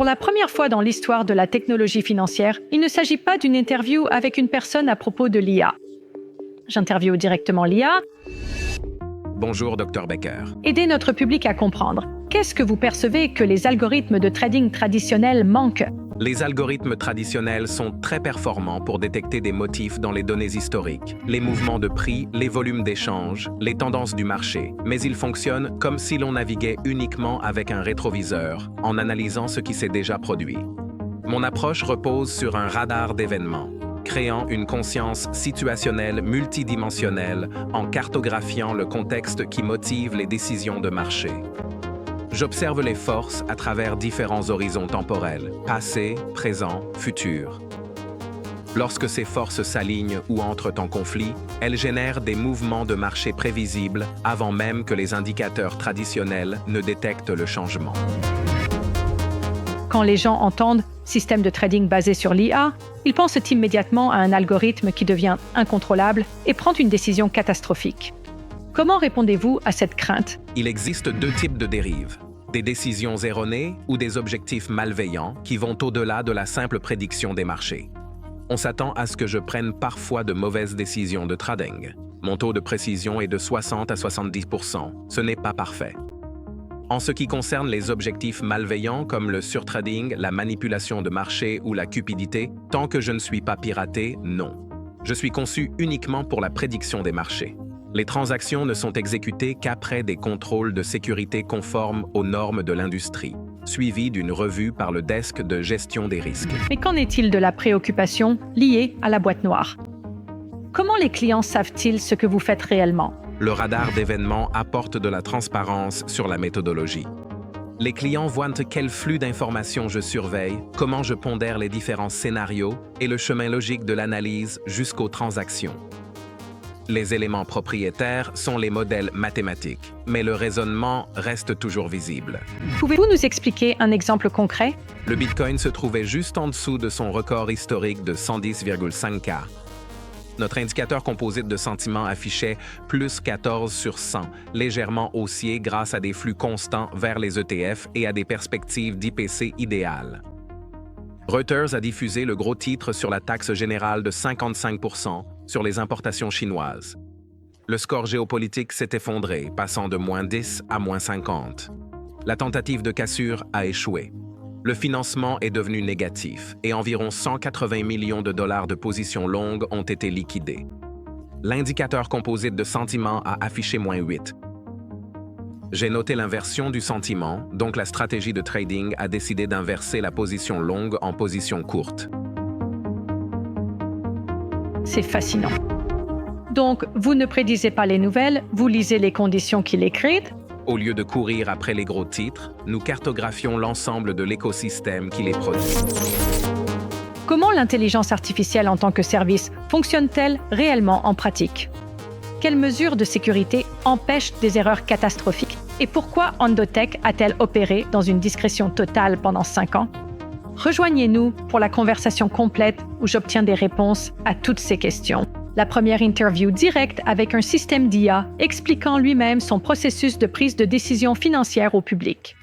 Pour la première fois dans l'histoire de la technologie financière, il ne s'agit pas d'une interview avec une personne à propos de l'IA. J'interviewe directement l'IA. Bonjour, Dr Becker. Aidez notre public à comprendre. Qu'est-ce que vous percevez que les algorithmes de trading traditionnels manquent? Les algorithmes traditionnels sont très performants pour détecter des motifs dans les données historiques, les mouvements de prix, les volumes d'échange, les tendances du marché, mais ils fonctionnent comme si l'on naviguait uniquement avec un rétroviseur, en analysant ce qui s'est déjà produit. Mon approche repose sur un radar d'événements, créant une conscience situationnelle multidimensionnelle en cartographiant le contexte qui motive les décisions de marché. J'observe les forces à travers différents horizons temporels, passé, présent, futur. Lorsque ces forces s'alignent ou entrent en conflit, elles génèrent des mouvements de marché prévisibles avant même que les indicateurs traditionnels ne détectent le changement. Quand les gens entendent « système de trading basé sur l'IA », ils pensent immédiatement à un algorithme qui devient incontrôlable et prend une décision catastrophique. Comment répondez-vous à cette crainte? Il existe deux types de dérives, des décisions erronées ou des objectifs malveillants qui vont au-delà de la simple prédiction des marchés. On s'attend à ce que je prenne parfois de mauvaises décisions de trading. Mon taux de précision est de 60 à 70%. Ce n'est pas parfait. En ce qui concerne les objectifs malveillants comme le surtrading, la manipulation de marché ou la cupidité, tant que je ne suis pas piraté, non. Je suis conçu uniquement pour la prédiction des marchés. Les transactions ne sont exécutées qu'après des contrôles de sécurité conformes aux normes de l'industrie, suivis d'une revue par le desk de gestion des risques. Mais qu'en est-il de la préoccupation liée à la boîte noire? Comment les clients savent-ils ce que vous faites réellement? Le radar d'événements apporte de la transparence sur la méthodologie. Les clients voient quel flux d'informations je surveille, comment je pondère les différents scénarios et le chemin logique de l'analyse jusqu'aux transactions. Les éléments propriétaires sont les modèles mathématiques, mais le raisonnement reste toujours visible. Pouvez-vous nous expliquer un exemple concret? Le Bitcoin se trouvait juste en dessous de son record historique de 110,5K. Notre indicateur composite de sentiments affichait plus 14 sur 100, légèrement haussier grâce à des flux constants vers les ETF et à des perspectives d'IPC idéales. Reuters a diffusé le gros titre sur la taxe générale de 55% sur les importations chinoises. Le score géopolitique s'est effondré, passant de -10 à -50. La tentative de cassure a échoué. Le financement est devenu négatif et environ 180 millions de dollars de positions longues ont été liquidés. L'indicateur composite de sentiments a affiché -8. J'ai noté l'inversion du sentiment, donc la stratégie de trading a décidé d'inverser la position longue en position courte. C'est fascinant. Donc, vous ne prédisez pas les nouvelles, vous lisez les conditions qui les créent. Au lieu de courir après les gros titres, nous cartographions l'ensemble de l'écosystème qui les produit. Comment l'intelligence artificielle en tant que service fonctionne-t-elle réellement en pratique? Quelles mesures de sécurité empêchent des erreurs catastrophiques? Et pourquoi Ondotech a-t-elle opéré dans une discrétion totale pendant 5 ans? Rejoignez-nous pour la conversation complète où j'obtiens des réponses à toutes ces questions. La première interview directe avec un système d'IA expliquant lui-même son processus de prise de décision financière au public.